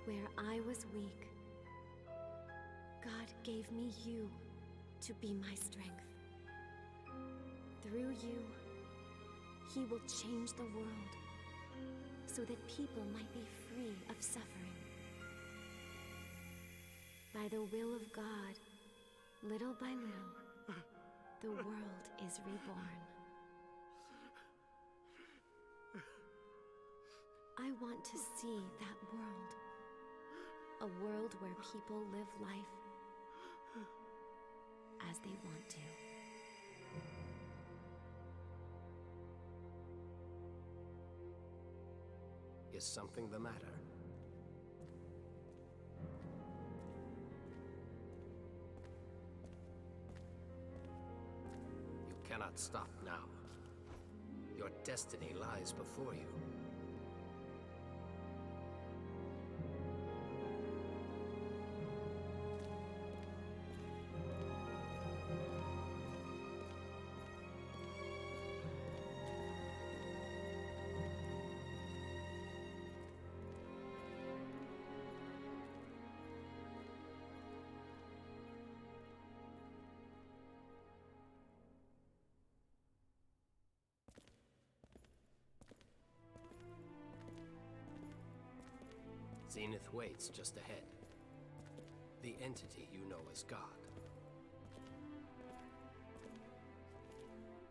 Where I was weak, God gave me you to be my strength. Through you, He will change the world so that people might be free of suffering. By the will of God, little by little, the world is reborn. I want to see that world. A world where people live life as they want to. Is something the matter? You cannot stop now. Your destiny lies before you. Zenith waits just ahead. The entity you know as God.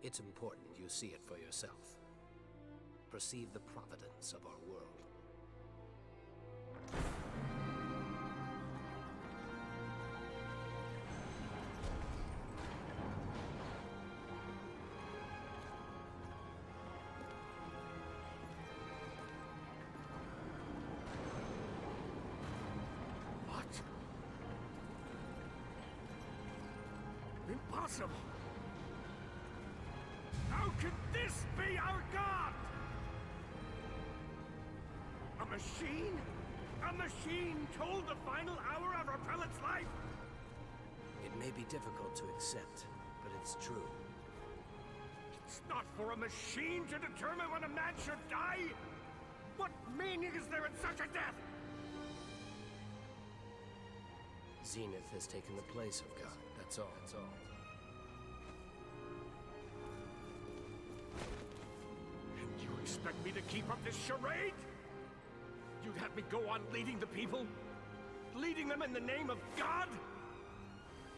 It's important you see it for yourself. Perceive the providence of our world. Impossible! How could this be our God? A machine? A machine told the final hour of our prelate's life? It may be difficult to accept, but it's true. It's not for a machine to determine when a man should die! What meaning is there in such a death? Zenith has taken the place of God, that's all. And you expect me to keep up this charade? You'd have me go on leading the people? Leading them in the name of God?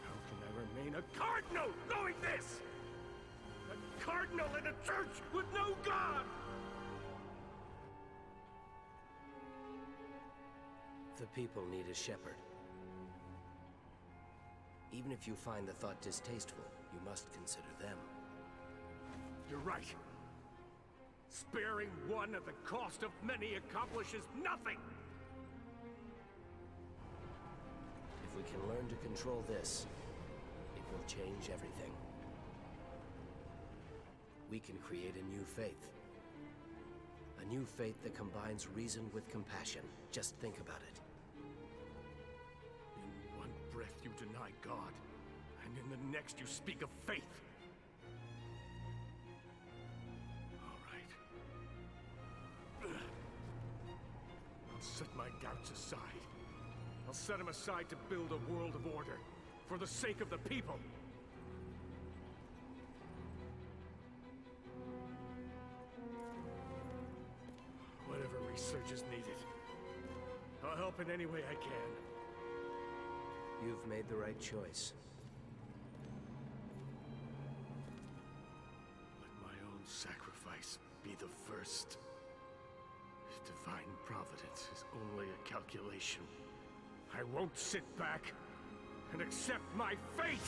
How can I remain a cardinal knowing this? A cardinal in a church with no God! The people need a shepherd. Even if you find the thought distasteful, you must consider them. You're right. Sparing one at the cost of many accomplishes nothing! If we can learn to control this, it will change everything. We can create a new faith. A new faith that combines reason with compassion. Just think about it. In one breath you deny God, and in the next you speak of faith. All right. I'll set my doubts aside. I'll set them aside to build a world of order, for the sake of the people. Whatever research is needed, I'll help in any way I can. You've made the right choice. Let my own sacrifice be the first. Divine providence is only a calculation. I won't sit back and accept my fate!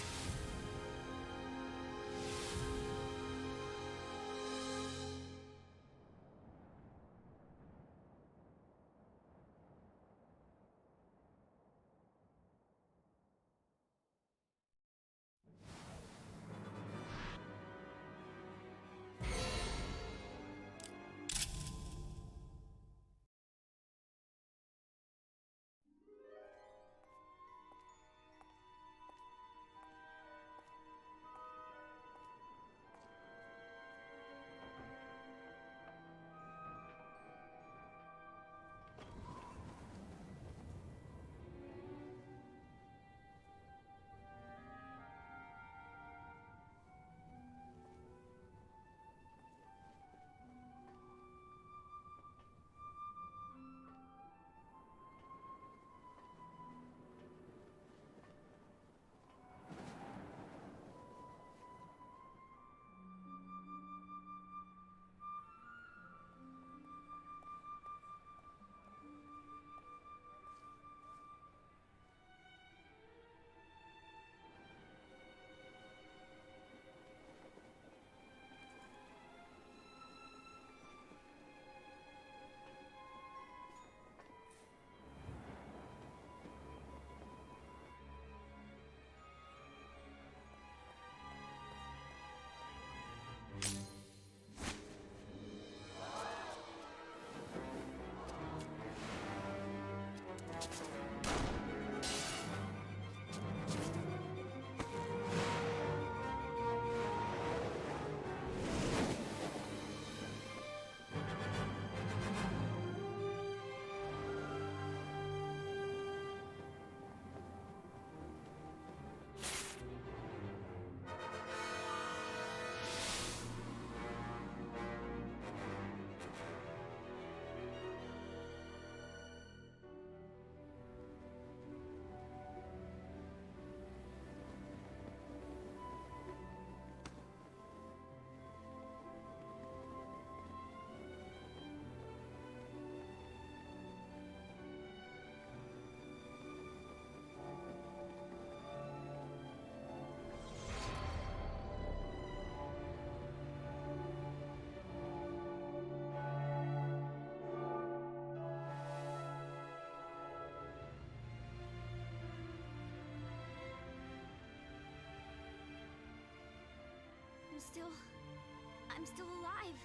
I'm still alive.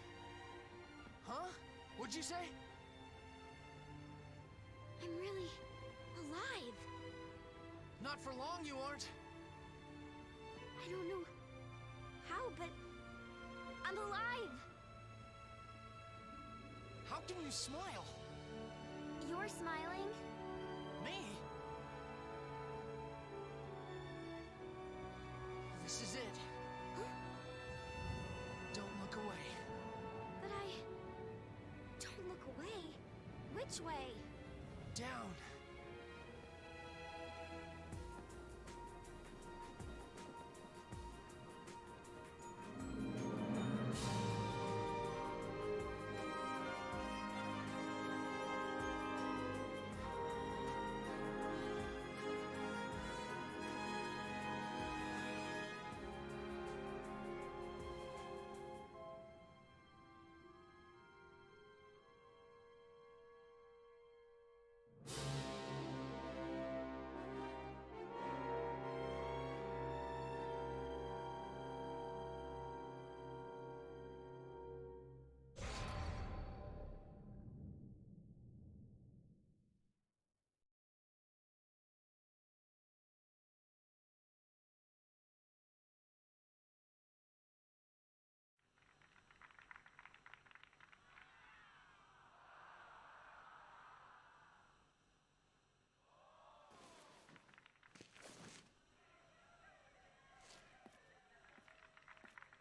Huh? What'd you say? I'm really alive. Not for long, you aren't. I don't know how, but I'm alive. How can you smile? You're smiling? Me? This is it. Don't look away. But I don't look away. Which way? Down.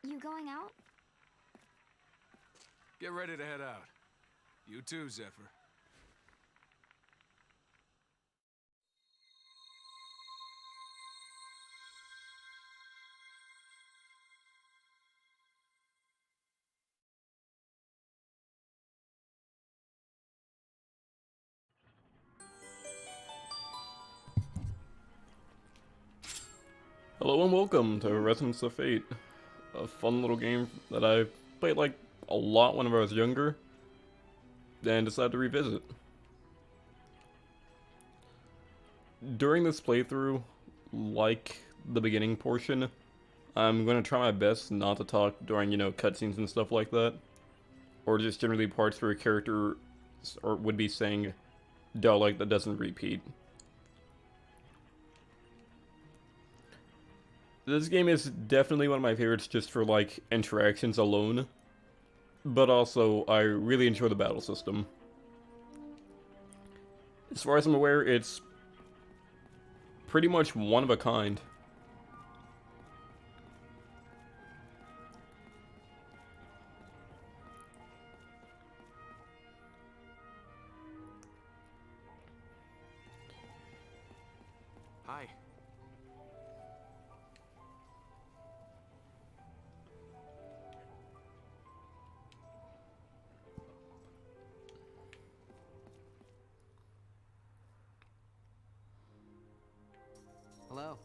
You going out? Get ready to head out. You too, Zephyr. Hello and welcome to Resonance of Fate, a fun little game that I played like a lot when I was younger, and decided to revisit. During this playthrough, like the beginning portion, I'm going to try my best not to talk during, cutscenes and stuff like that, or just generally parts where a character would be saying dialogue that doesn't repeat. This game is definitely one of my favorites just for, like, interactions alone. But also, I really enjoy the battle system. As far as I'm aware, it's pretty much one of a kind. Hi. Hello.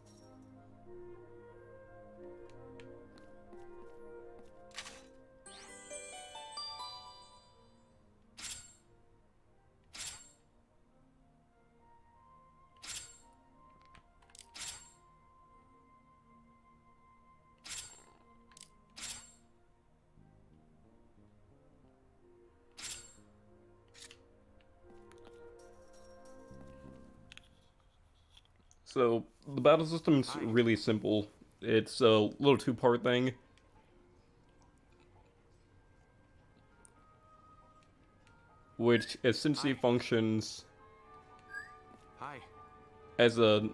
So, the battle system's really simple. It's a little two-part thing. Which essentially functions Hi. as a...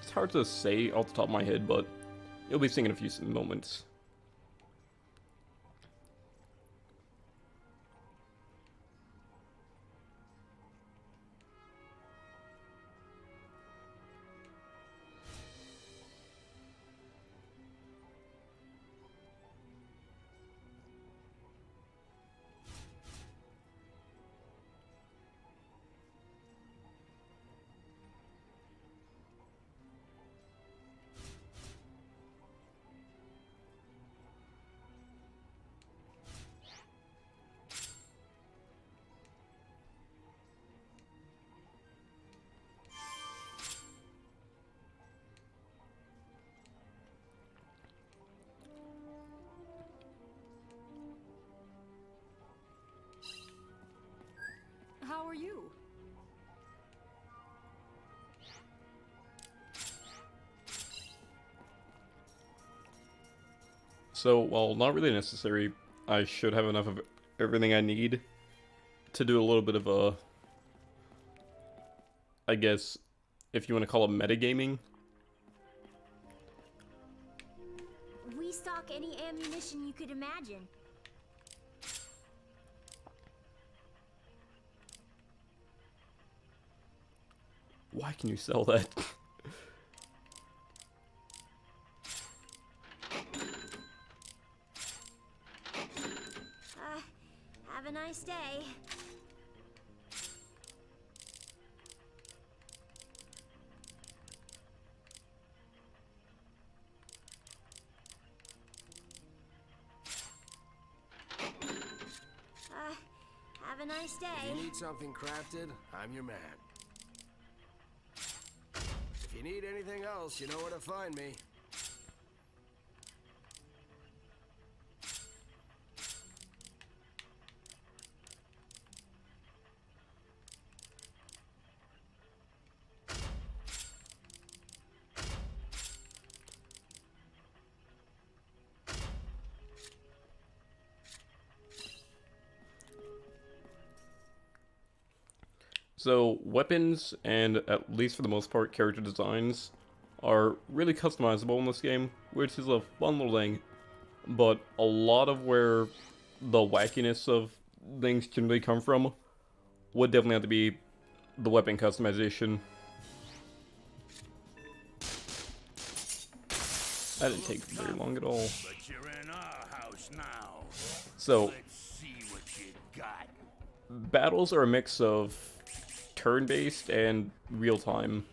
It's hard to say off the top of my head, but you'll be seeing in a few moments. How are you? So, while not really necessary, I should have enough of everything I need to do a little bit of a... I guess, if you want to call it metagaming. We stock any ammunition you could imagine. Why can you sell that? Have a nice day. Have a nice day. If you need something crafted, I'm your man. If you need anything else, you know where to find me. So, weapons, and at least for the most part, character designs, are really customizable in this game, which is a fun little thing. But a lot of where the wackiness of things generally come from would definitely have to be the weapon customization. That didn't take very long at all. But you're in our house now. So, Let's see what you got. battles are a mix of turn-based and real-time.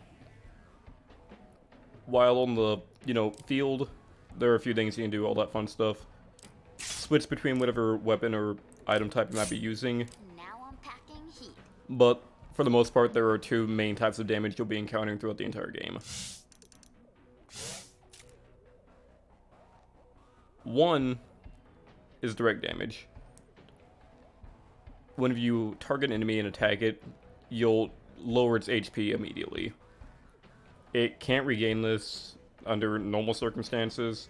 While on the, field, there are a few things you can do, all that fun stuff. Switch between whatever weapon or item type you might be using. Now I'm packing heat. But, for the most part, there are two main types of damage you'll be encountering throughout the entire game. One is direct damage. Whenever you target an enemy and attack it, you'll lower its HP immediately. It can't regain this under normal circumstances,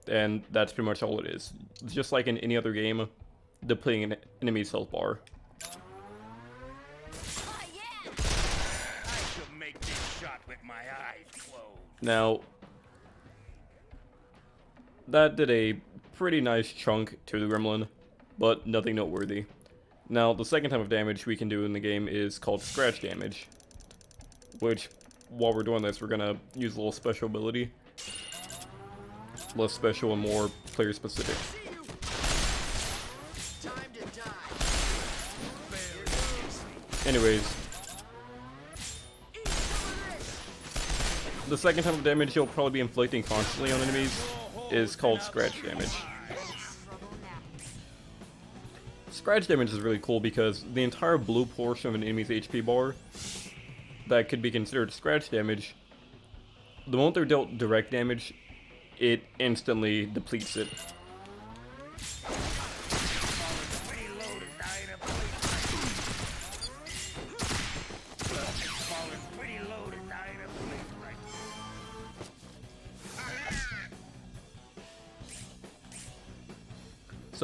and that's pretty much all it is. Just like in any other game, depleting an enemy's health bar. Oh, yeah! I shall make this shot with my eyes closed. Now, that did a pretty nice chunk to the gremlin, but nothing noteworthy. Now, the second type of damage we can do in the game is called scratch damage, which, while we're doing this, we're gonna use a little special ability. Less special and more player specific. Anyways, the second type of damage you'll probably be inflicting constantly on enemies is called scratch damage. Scratch damage is really cool because the entire blue portion of an enemy's HP bar that could be considered scratch damage, the moment they're dealt direct damage, it instantly depletes it.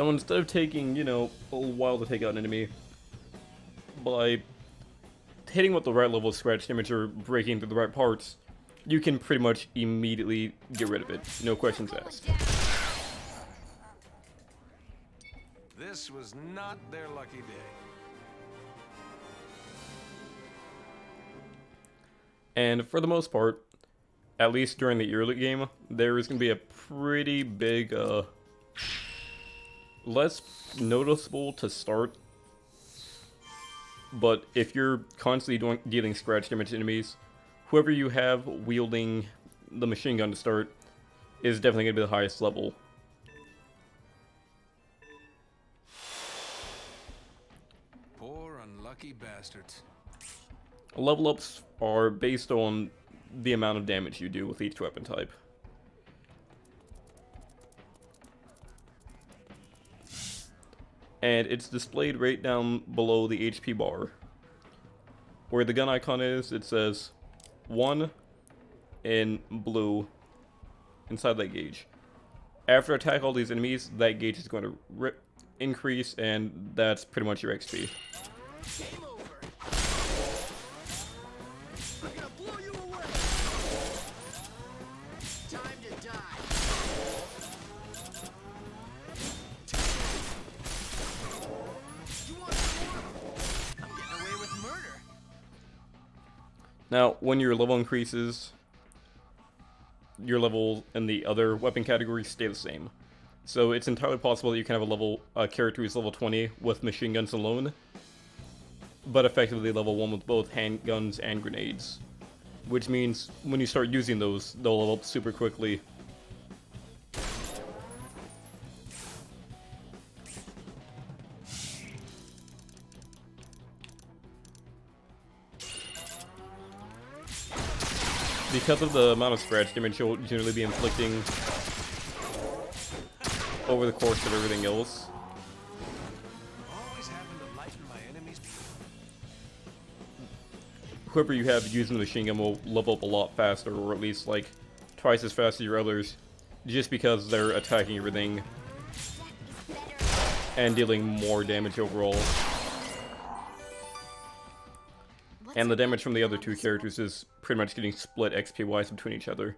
So instead of taking, you know, a little while to take out an enemy, by hitting with the right level of scratch damage or breaking through the right parts, you can pretty much immediately get rid of it. No questions asked. This was not their lucky day. And for the most part, at least during the early game, there is going to be a pretty big, less noticeable to start. But if you're constantly dealing scratch damage to enemies, whoever you have wielding the machine gun to start is definitely going to be the highest level. Poor unlucky bastards. Level ups are based on the amount of damage you do with each weapon type. And it's displayed right down below the HP bar. Where the gun icon is, it says 1 in blue inside that gauge. After attack all these enemies, that gauge is going to increase, and that's pretty much your XP. Game over. I'm gonna blow you away. Time to die. You want more? I'm getting away with murder. Now, when your level increases, your level in the other weapon categories stay the same. So it's entirely possible that you can have a character who's level 20 with machine guns alone, but effectively level 1 with both handguns and grenades. Which means when you start using those, they'll level up super quickly. Because of the amount of scratch damage you'll generally be inflicting over the course of everything else, Always happen to lighten my enemies. whoever you have using the machine gun will level up a lot faster, or at least like twice as fast as your others, just because they're attacking everything and dealing more damage overall. And the damage from the other two characters is pretty much getting split XP-wise between each other,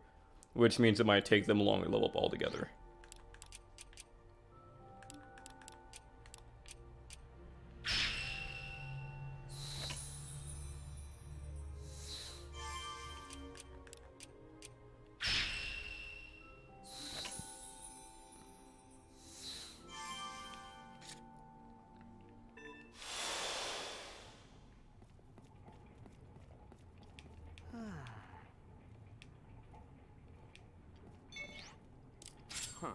which means it might take them longer to level up altogether. Huh.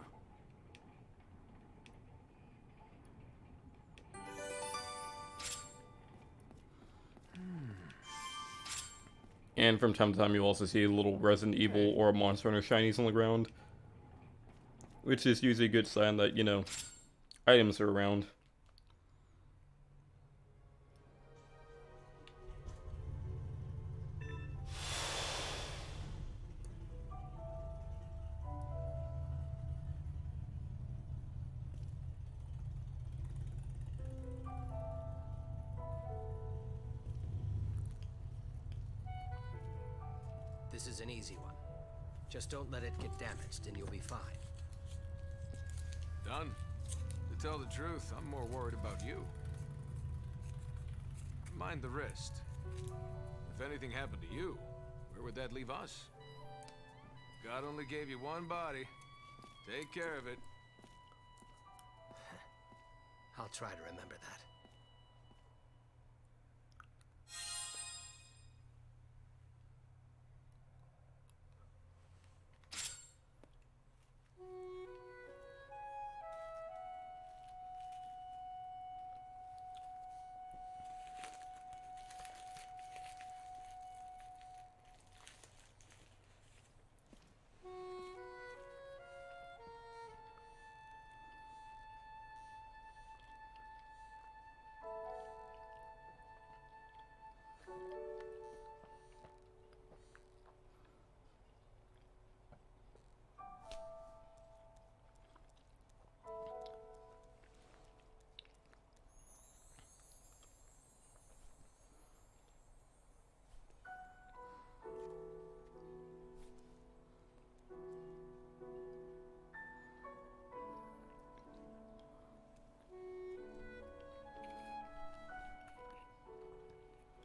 And from time to time, you also see a little Resident Evil or a Monster Hunter shinies on the ground, which is usually a good sign that, you know, items are around. This is an easy one. Just don't let it get damaged and you'll be fine. Done. To tell the truth, I'm more worried about you. Mind the wrist. If anything happened to you, where would that leave us? God only gave you one body. Take care of it. I'll try to remember that.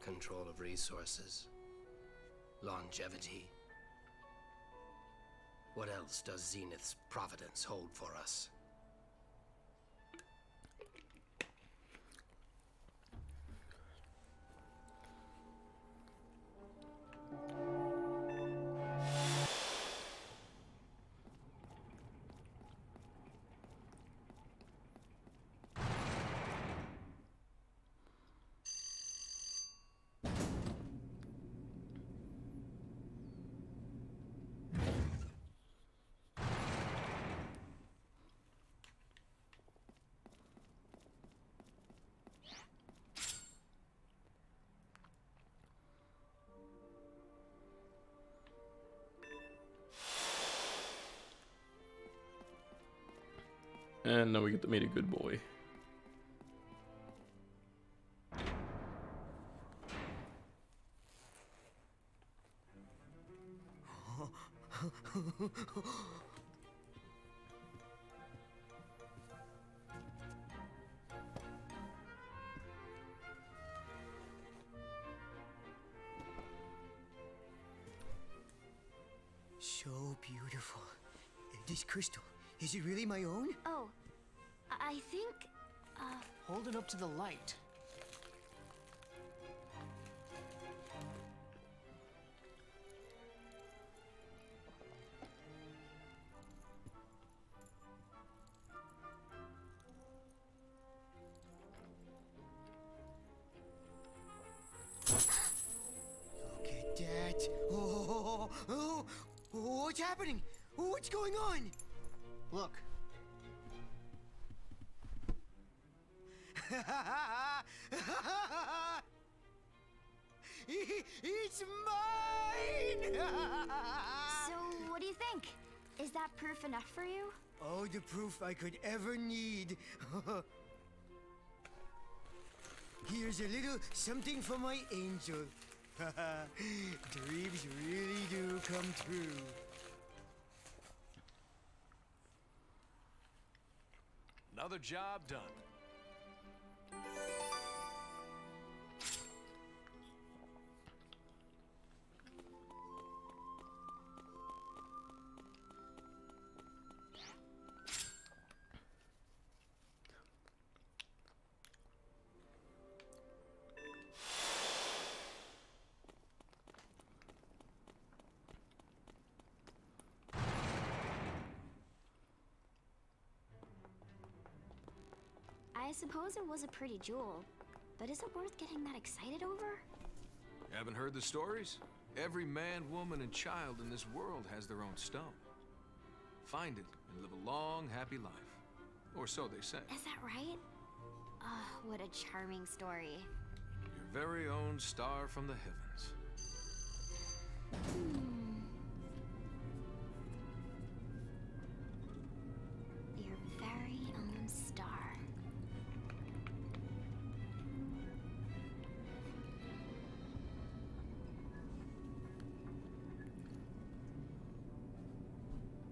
control of resources, longevity. What else does Zenith's providence hold for us? And now we get to meet a good boy. So beautiful. This crystal, is it really my own? Oh, I think, Hold it up to the light. Look at that. Oh, what's happening? What's going on? Look, It's mine! so what do you think? Is that proof enough for you? Oh, the proof I could ever need. Here's a little something for my angel. Dreams really do come true. Another job done. I suppose it was a pretty jewel, but is it worth getting that excited over? Haven't heard the stories? Every man, woman, and child in this world has their own stone. Find it and live a long, happy life. Or so they say. Is that right? Oh, what a charming story. Your very own star from the heavens. Your very own star.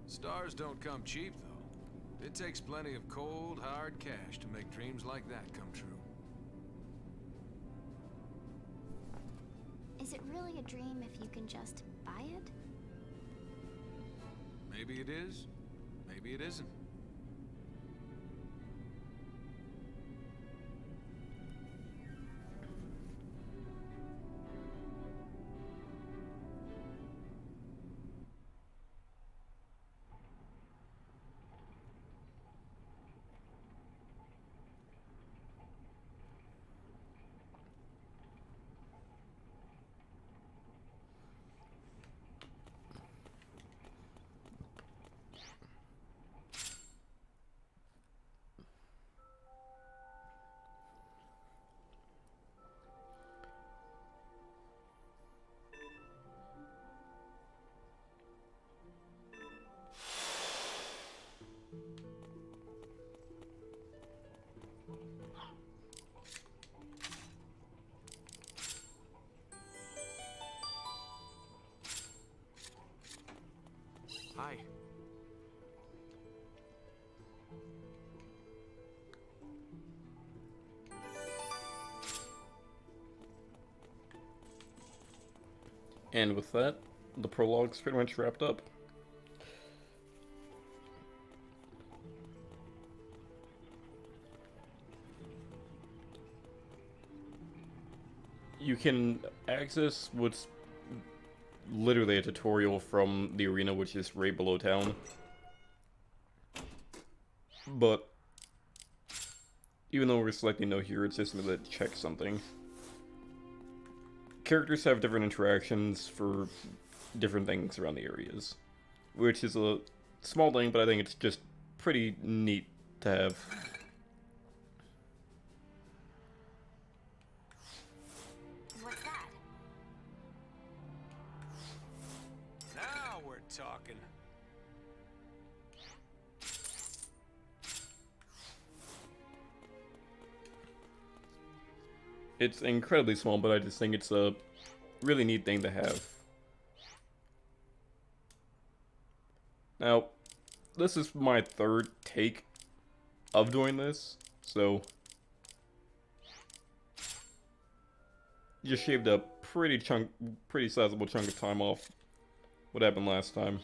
Stars don't come cheap, though. It takes plenty of cold, hard cash to make dreams like that come true. Is it really a dream if you can just buy it? Maybe it is, maybe it isn't. Hi. And with that, the prologue's pretty much wrapped up. You can access what's literally a tutorial from the arena, which is right below town. But even though we're selecting no here, it's just to check something. Characters have different interactions for different things around the areas, which is a small thing, but I think it's just pretty neat to have. What's that? Now we're talking. It's incredibly small, but I just think it's a really neat thing to have. Now, this is my third take of doing this, so just shaved a pretty sizable chunk of time off what happened last time.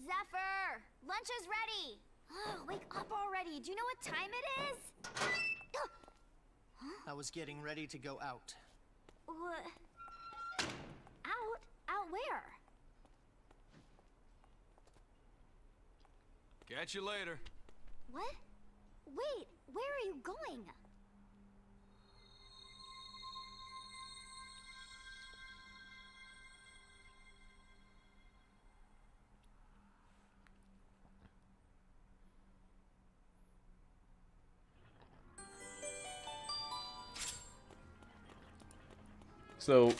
Zephyr! Lunch is ready! Oh, wake up already! Do you know what time it is? I was getting ready to go out. What? Out? Out where? Catch you later. What? Wait, where are you going? So,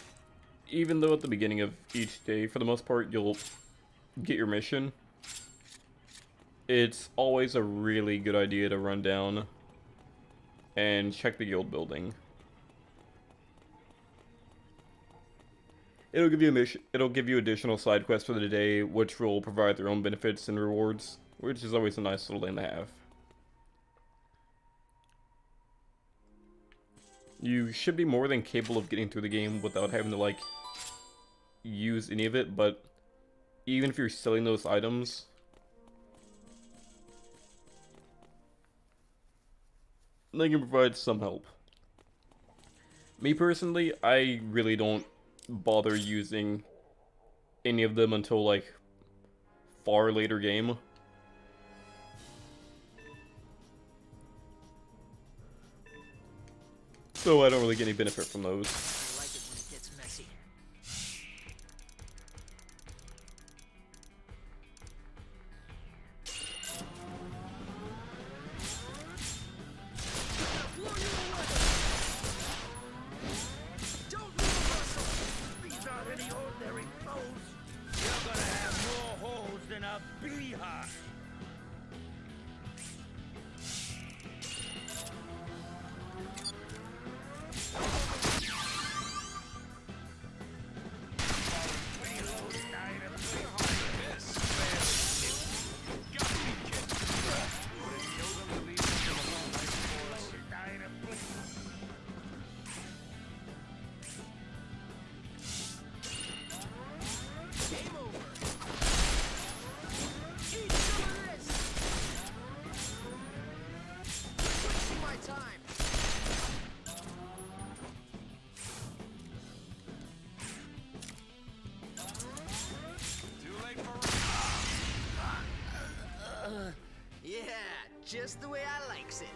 even though at the beginning of each day, for the most part, you'll get your mission, it's always a really good idea to run down and check the guild building. It'll give you a mission. It'll give you additional side quests for the day, which will provide their own benefits and rewards, which is always a nice little thing to have. You should be more than capable of getting through the game without having to, like, use any of it, but even if you're selling those items, they can provide some help. Me personally, I really don't bother using any of them until, like, far later game. So I don't really get any benefit from those. I like it when it gets messy. These aren't any ordinary clothes. You're gonna have more holes than a beehive. Yeah, just the way I likes it.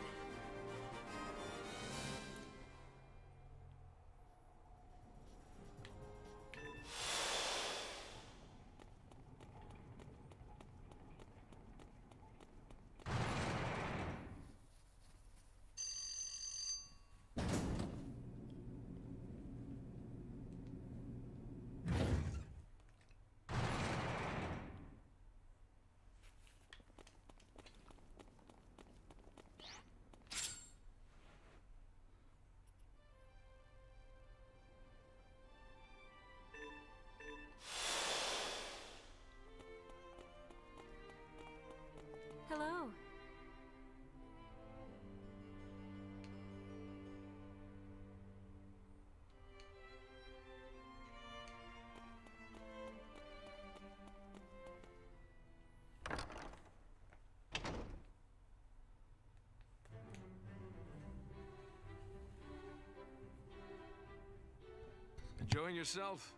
Enjoying yourself?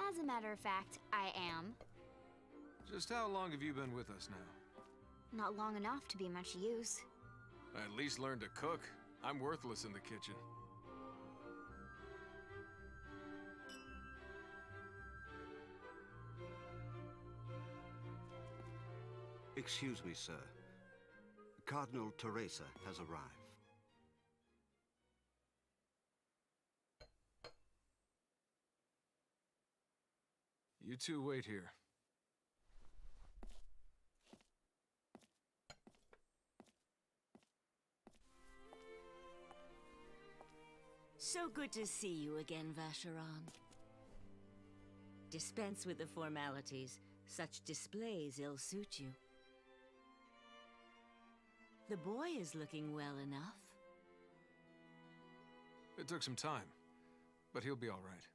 As a matter of fact, I am. Just how long have you been with us now? Not long enough to be much use. At least learn to cook. I'm worthless in the kitchen. Excuse me, sir. Cardinal Teresa has arrived. You two wait here. So good to see you again, Vacheron. Dispense with the formalities. Such displays ill-suit you. The boy is looking well enough. It took some time, but he'll be all right.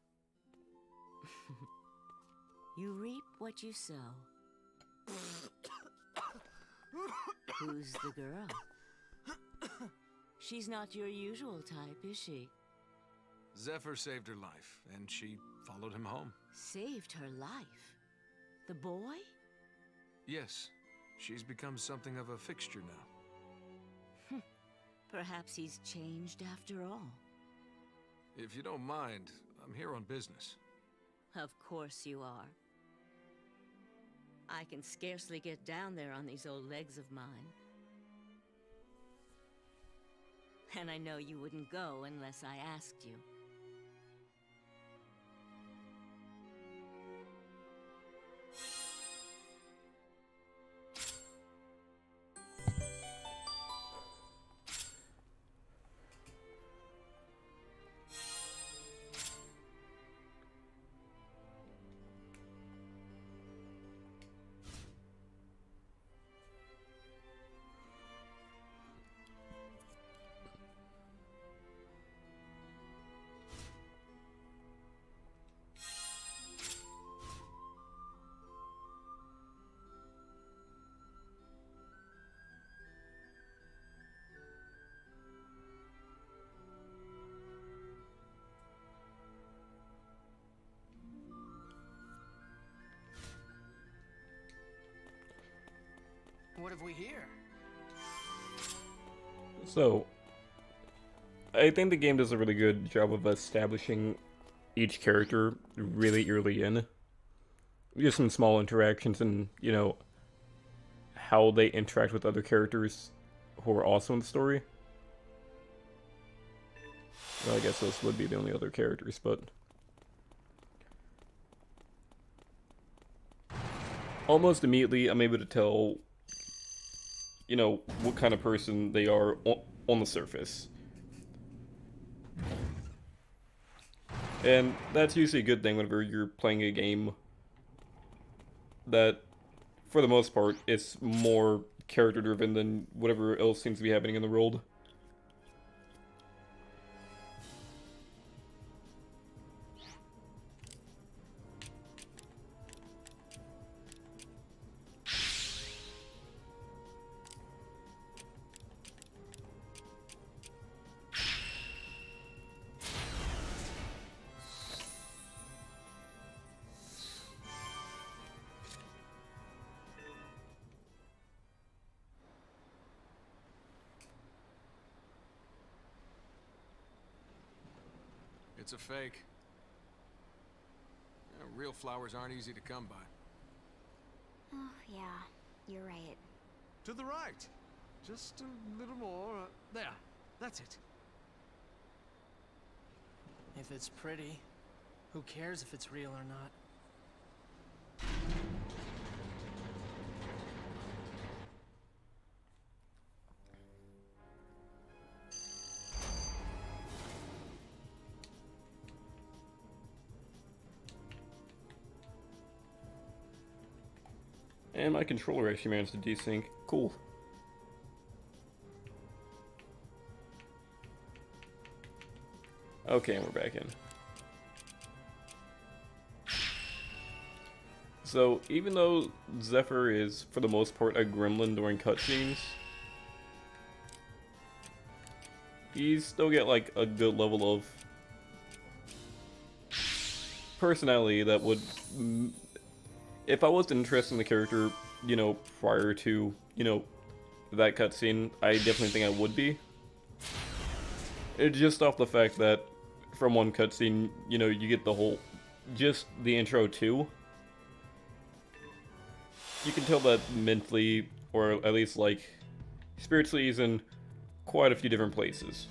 You reap what you sow. Who's the girl? She's not your usual type, is she? Zephyr saved her life, and she followed him home. Saved her life? The boy? Yes, she's become something of a fixture now. Perhaps he's changed after all. If you don't mind, I'm here on business. Of course you are. I can scarcely get down there on these old legs of mine. And I know you wouldn't go unless I asked you. What have we here? So, I think the game does a really good job of establishing each character really early in. Just some small interactions and, you know, how they interact with other characters who are also in the story. Well, I guess those would be the only other characters, but... almost immediately, I'm able to tell, you know, what kind of person they are on the surface. And that's usually a good thing whenever you're playing a game that, for the most part, is more character-driven than whatever else seems to be happening in the world. It's a fake. Real flowers aren't easy to come by. Oh, yeah, you're right. To the right. Just a little more. There. That's it. If it's pretty, who cares if it's real or not? And my controller actually managed to desync. Cool. Okay, and we're back in. So, even though Zephyr is, for the most part, a gremlin during cutscenes, you still get, like, a good level of personality that would, if I was interested in the character, you know, prior to, you know, that cutscene, I definitely think I would be. It's just off the fact that from one cutscene, you know, you get the whole, just the intro too. You can tell that mentally, or at least like spiritually, he's in quite a few different places.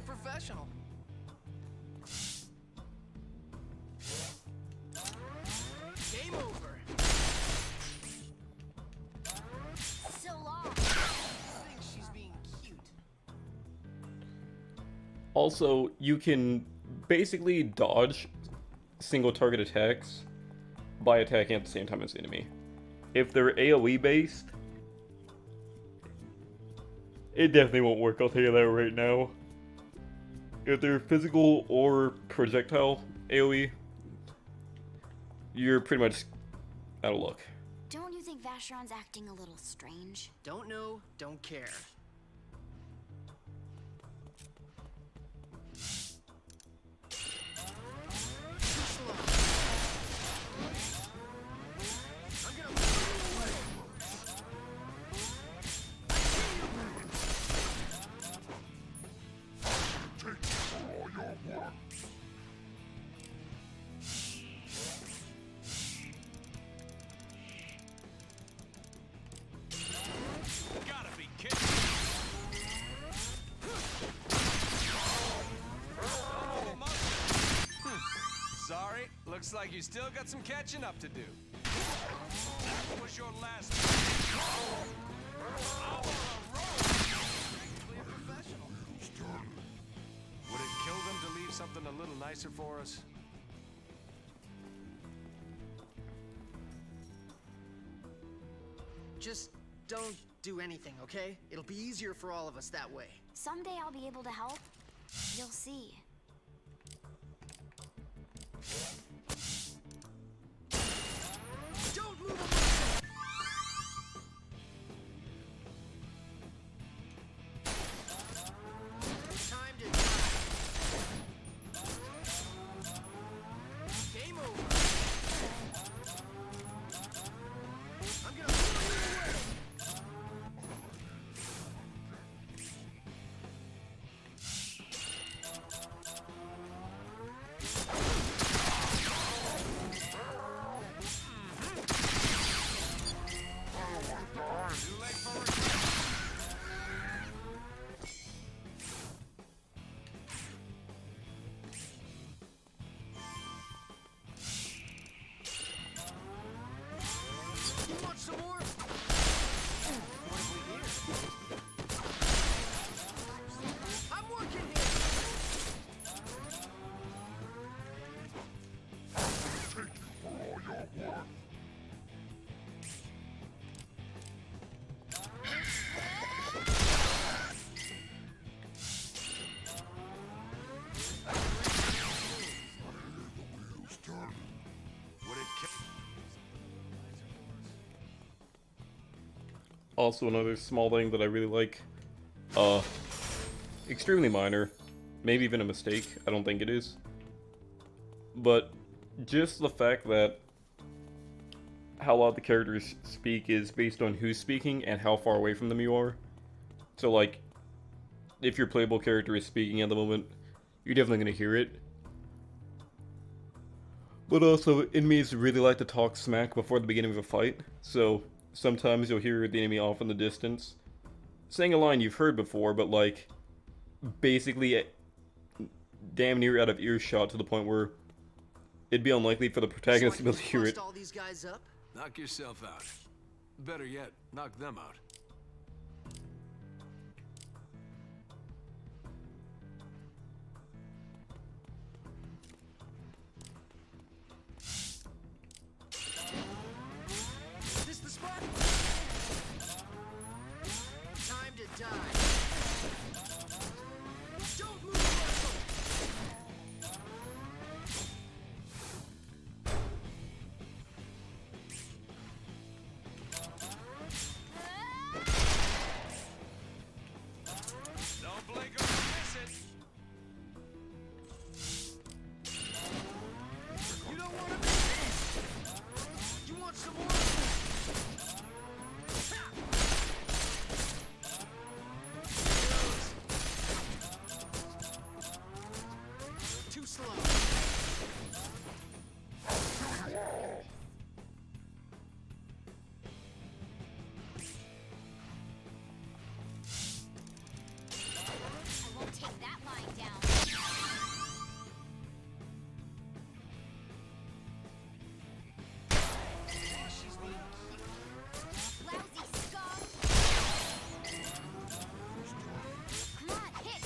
Professional. Game over. So long. I think she's being cute. Also, you can basically dodge single target attacks by attacking at the same time as the enemy. If they're AoE based, it definitely won't work, I'll tell you that right now. If they're physical or projectile AoE, you're pretty much out of luck. Don't you think Vacheron's acting a little strange? Don't know, don't care. Sorry, looks like you still got some catching up to do. That was your last. Would it kill them to leave something a little nicer for us? Just don't do anything, okay? It'll be easier for all of us that way. Someday I'll be able to help. You'll see. Don't move a muscle! Time to die. Game over. I'm gonna blow you away. You want some more? What have we here? I'm working here. Would it kill? Also, another small thing that I really like, extremely minor, maybe even a mistake, I don't think it is, but just the fact that how loud the characters speak is based on who's speaking and how far away from them you are. So like, if your playable character is speaking at the moment, you're definitely going to hear it. But also, enemies really like to talk smack before the beginning of a fight, so sometimes you'll hear the enemy off in the distance saying a line you've heard before, but like, basically damn near out of earshot to the point where it'd be unlikely for the protagonist to be able to hear it. Bust all these guys up? Knock yourself out. Better yet, knock them out. Don't blink or you'll miss it. You don't want to miss this! You want some more? Too slow. I won't take that line down. She's being cute. Lousy scum! Come on, hit!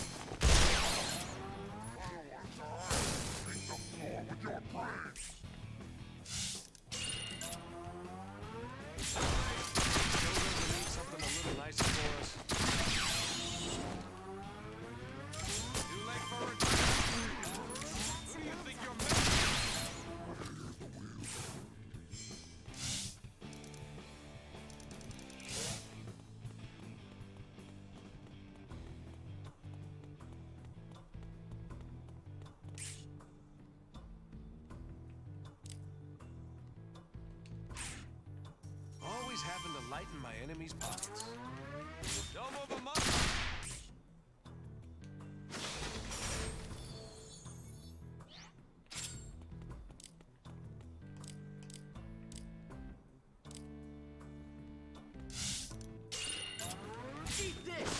Leave something a little nicer for us. Too late for return. Who do you think you're making? Always happen to lighten my enemy's pockets. Don't move a muscle. Eat this!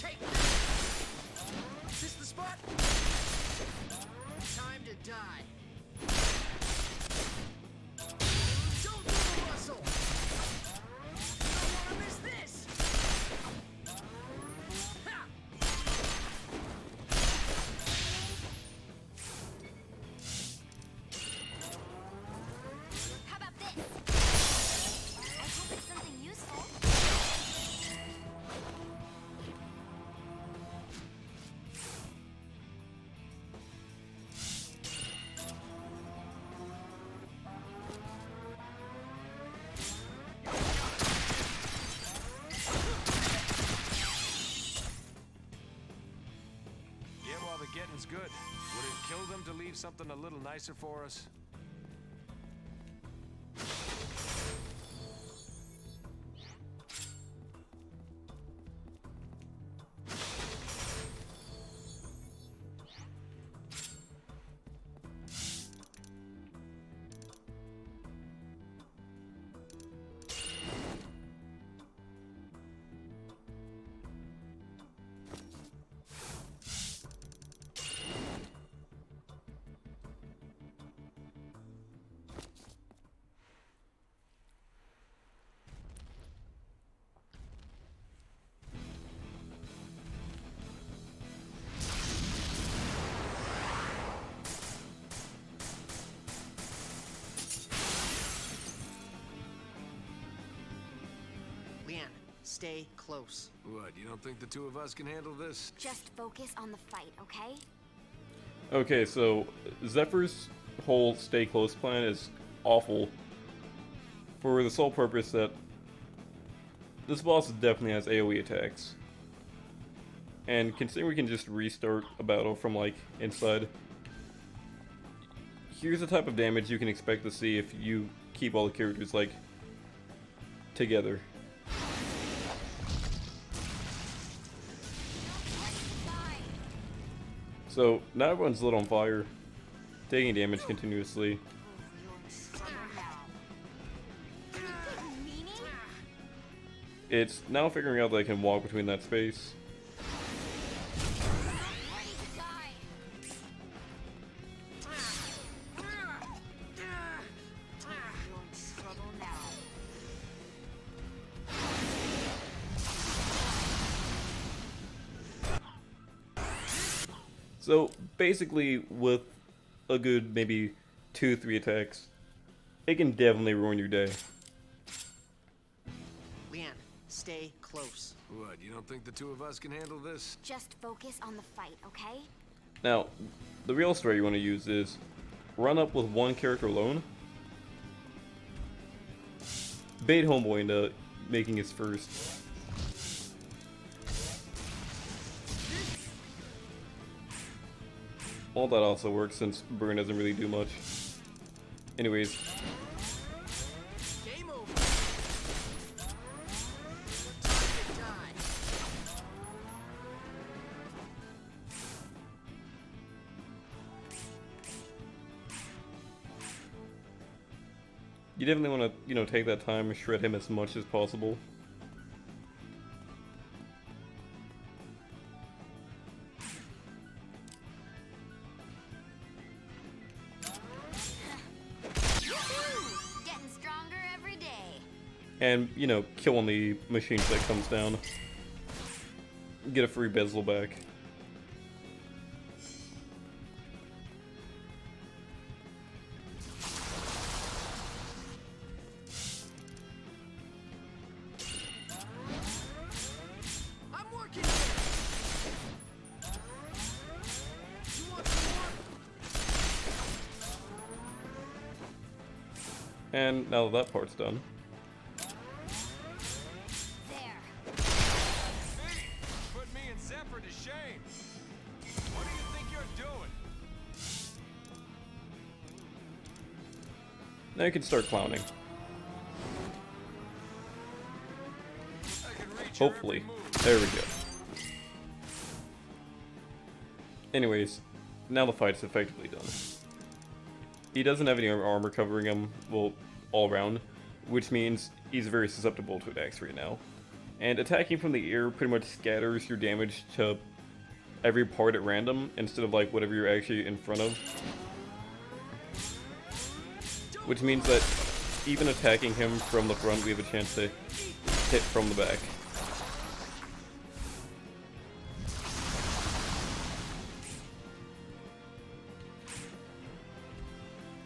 Take this! This the spot? Time to die. Don't move a muscle! You don't want to miss this! Ha! How about this? I hope it's something useful. Get while the getting's good. Would it kill them to leave something a little nicer for us? Leanne, stay close. What, you don't think the two of us can handle this? Just focus on the fight, okay? Okay, so Zephyr's whole stay close plan is awful for the sole purpose that this boss definitely has AoE attacks. And considering we can just restart a battle from like inside, here's the type of damage you can expect to see if you keep all the characters like together. So now everyone's lit on fire, taking damage continuously. It's now figuring out that I can walk between that space. So basically, with a good maybe 2-3 attacks, it can definitely ruin your day. Leanne, stay close. What, you don't think the two of us can handle this? Just focus on the fight, okay? Now, the real story you want to use is run up with one character alone, bait homeboy into making his first. Well, that also works since burn doesn't really do much. Anyways. Game over. Time to die. You definitely want to, you know, take that time and shred him as much as possible. Getting stronger every day. And, you know, kill one of the machines that comes down. Get a free bezel back. I'm working here. You want some more? And now that part's done. There. Hey, put me and Zephyr to shame. What do you think you're doing? Now you can start clowning. I can reach your Hopefully. every move. There we go. Anyways, now the fight's effectively done. He doesn't have any armor covering him, well, all around, which means he's very susceptible to attacks right now. And attacking from the air pretty much scatters your damage to every part at random, instead of like whatever you're actually in front of. Which means that even attacking him from the front, we have a chance to hit from the back.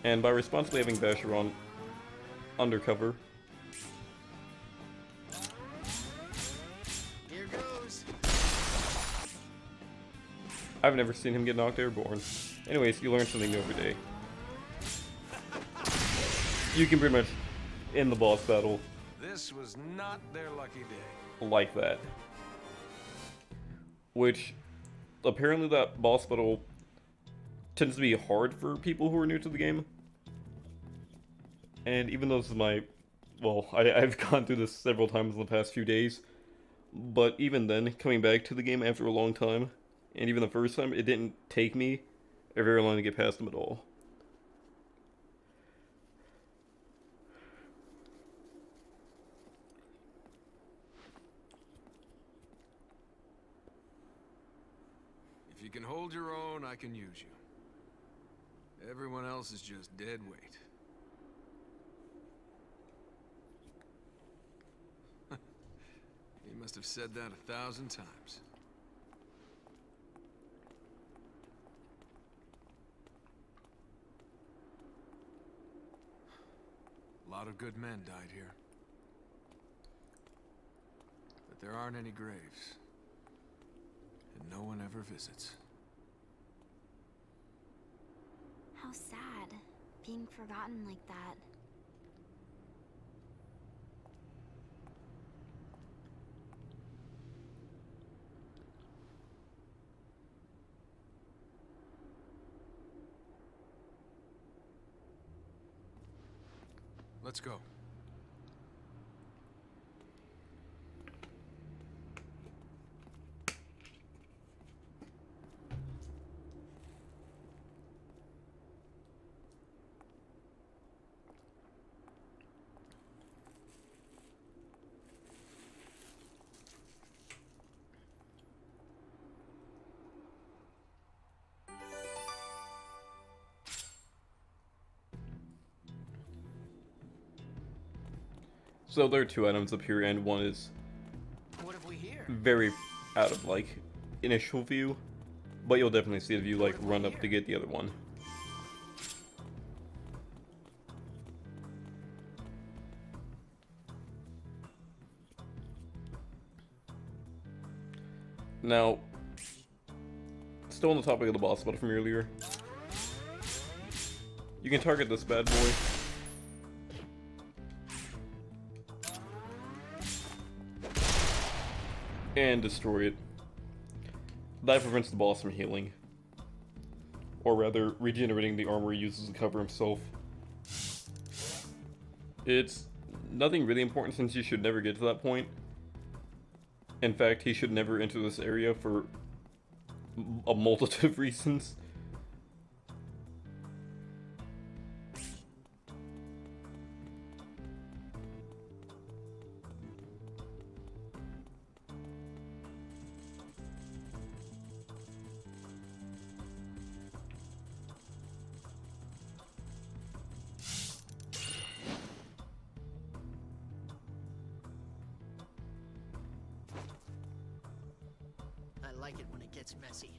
And by responsibly having Basher on undercover, Here goes. I've never seen him get knocked airborne. Anyways, you learn something new every day. You can pretty much end the boss battle This was not their lucky day. like that. Which, apparently that boss battle tends to be hard for people who are new to the game. And even though this is my... well, I've gone through this several times in the past few days. But even then, coming back to the game after a long time, and even the first time, it didn't take me a very long to get past them at all. If you can hold your own, I can use you. Everyone else is just dead weight. He must have said that 1,000 times. A lot of good men died here. But there aren't any graves. And no one ever visits. How sad, being forgotten like that. Let's go. So there are two items up here, and one is What have we here? very out of, like, initial view. But you'll definitely see it if you, like, run up to get the other one. Now, still on the topic of the boss battle from earlier, you can target this bad boy. And destroy it. That prevents the boss from healing. Or rather, regenerating the armor he uses to cover himself. It's nothing really important since you should never get to that point. In fact, he should never enter this area for a multitude of reasons. I like it when it gets messy.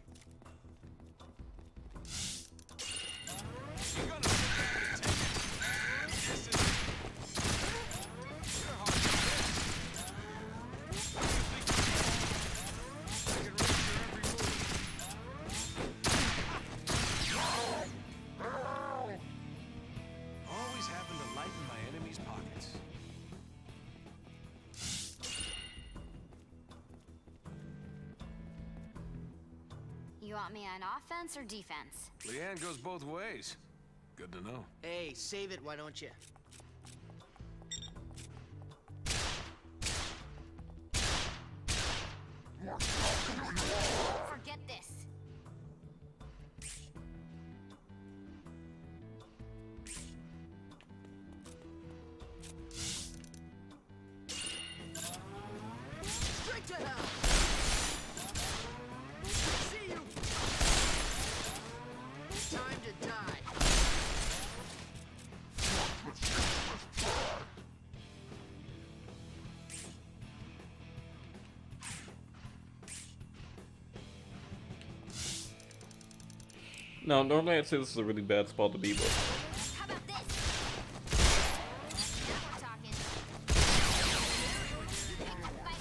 You're gonna sit back and take it. This is... You're hard to miss. What do you think you're doing? I can read your every move. Always having to lighten my enemy's pockets. You want me on offense or defense? Leanne goes both ways. Good to know. Hey, save it, why don't you? Forget this. Straight to hell! See you! Time to die. Now, normally I'd say this is a really bad spot to be, but How about this? Now we're talking. Pick the fight.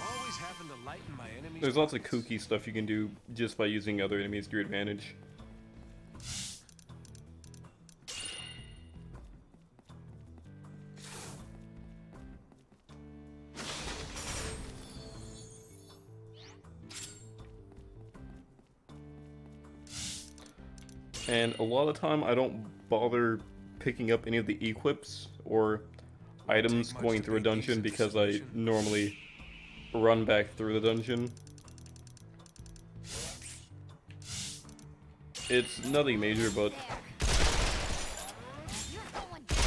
Always having to lighten my enemy's there's lots of pockets. kooky stuff you can do just by using other enemies to your advantage. And a lot of the time I don't bother picking up any of the equips or items much going to through a make dungeon decent because I solution. normally run back through the dungeon. It's nothing major, but You're going down.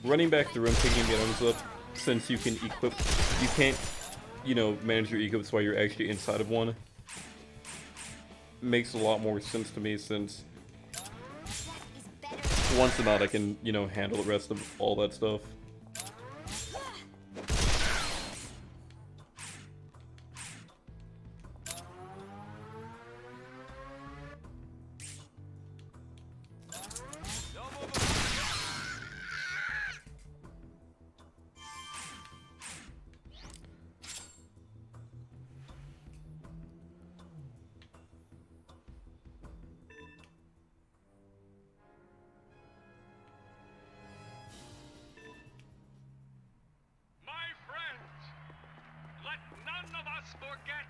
running back through and picking the items up, since you can equip, you can't, you know, manage your equips while you're actually inside of one, makes a lot more sense to me, since That is better. once I'm out I can, you know, handle the rest of all that stuff. Don't move. My friends, let none of us forget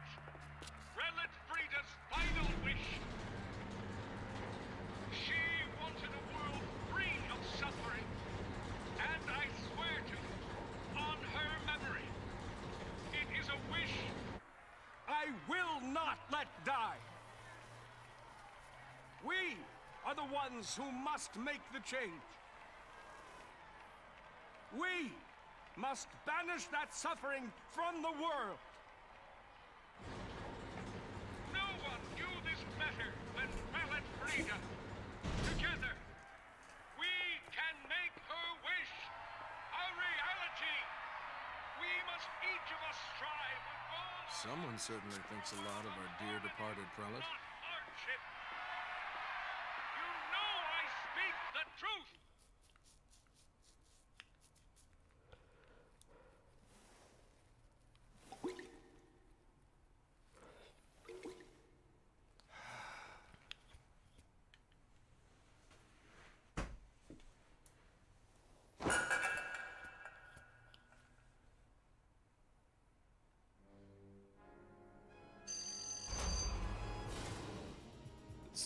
Prelate Frida's final wish. She wanted a world free of suffering, and I swear to you, on her memory, it is a wish I will not let die. We are the ones who must make the change. We must banish that suffering from the world. No one knew this better than Prelate Frida. Together, we can make her wish a reality. We must each of us strive with all Someone certainly thinks a lot of our dear departed prelate. not hardship. You know I speak the truth.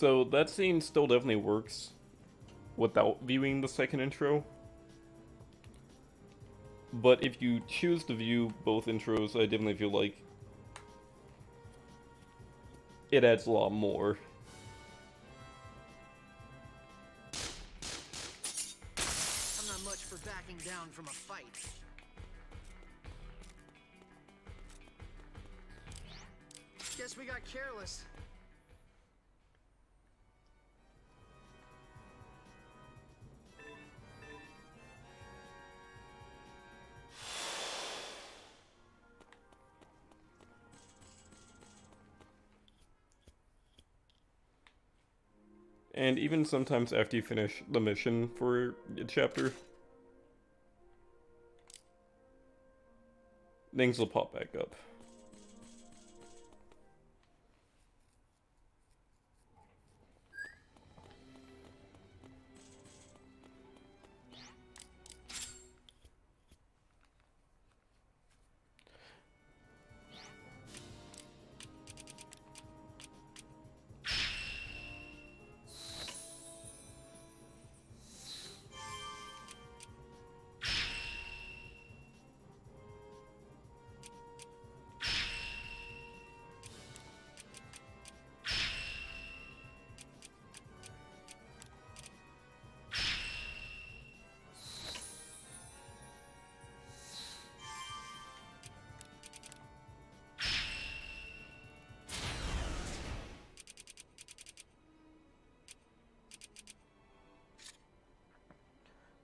So that scene still definitely works without viewing the second intro. But if you choose to view both intros, I definitely feel like it adds a lot more. I'm not much for backing down from a fight. Guess we got careless. And even sometimes after you finish the mission for a chapter, things will pop back up.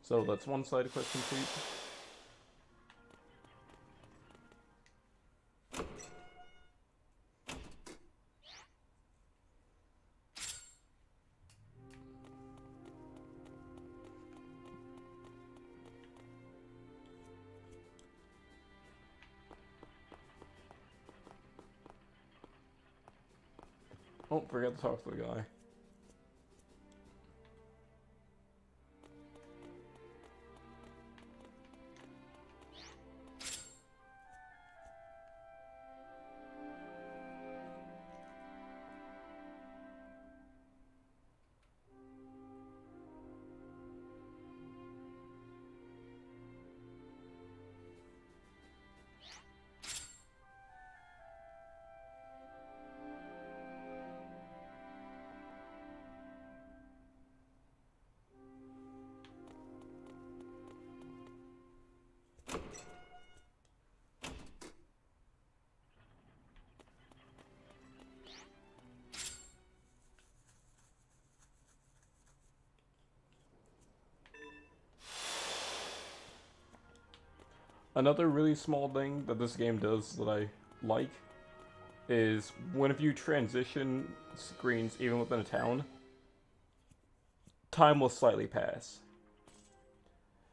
So that's one side quest complete. Oh, forgot to talk to the guy. Another really small thing that this game does that I like is whenever you transition screens even within a town, time will slightly pass.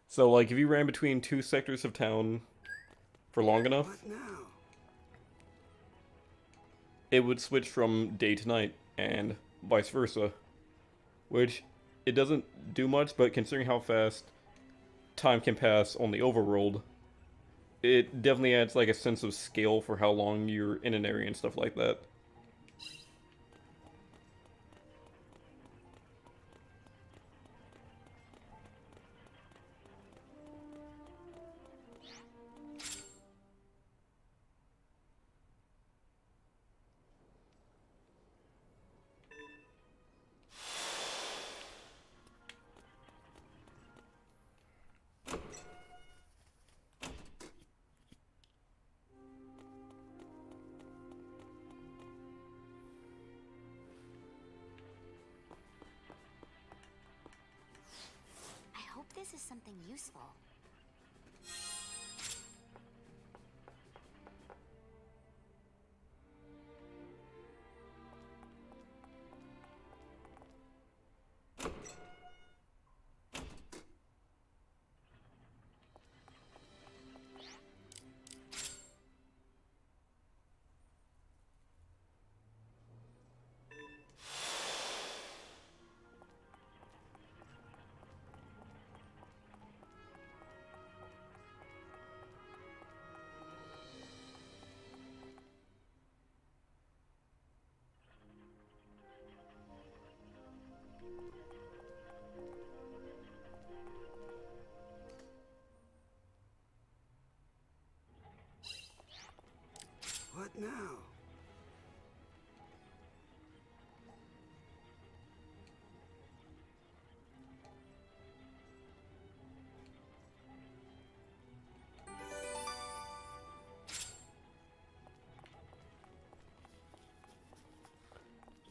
So like if you ran between two sectors of town for long enough, What now? it would switch from day to night and vice versa. Which it doesn't do much, but considering how fast time can pass on the overworld, it definitely adds like a sense of scale for how long you're in an area and stuff like that. I hope this is something useful.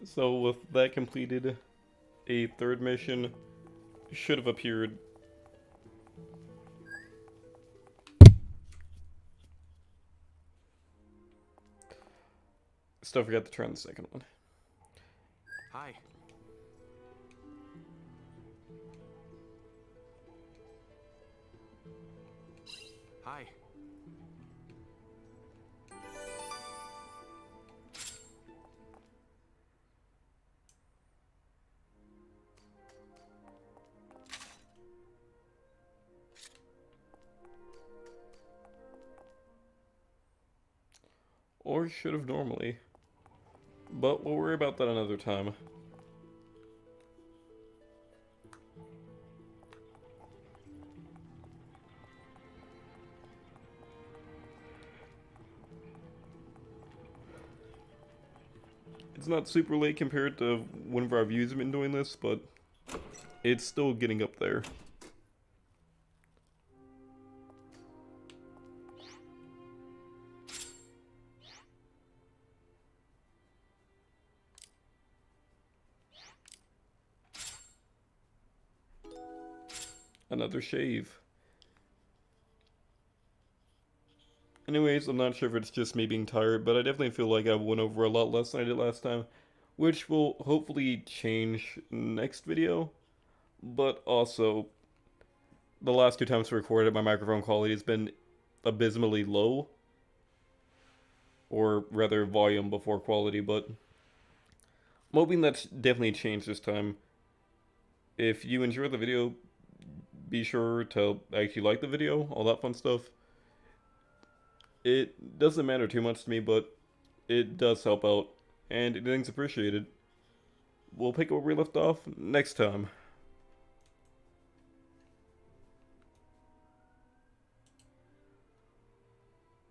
So with that completed, a third mission should have appeared. Still forgot to turn the second one. Hi. Hi. Or should have normally. But we'll worry about that another time. It's not super late compared to whenever I've used been doing this, but it's still getting up there. Another shave. Anyways, I'm not sure if it's just me being tired, but I definitely feel like I went over a lot less than I did last time, which will hopefully change next video. But also, the last 2 times I recorded, my microphone quality has been abysmally low. Or rather, volume before quality, but I'm hoping that's definitely changed this time. If you enjoyed the video, be sure to actually like the video, all that fun stuff. It doesn't matter too much to me, but it does help out, and anything's appreciated. We'll pick up where we left off next time.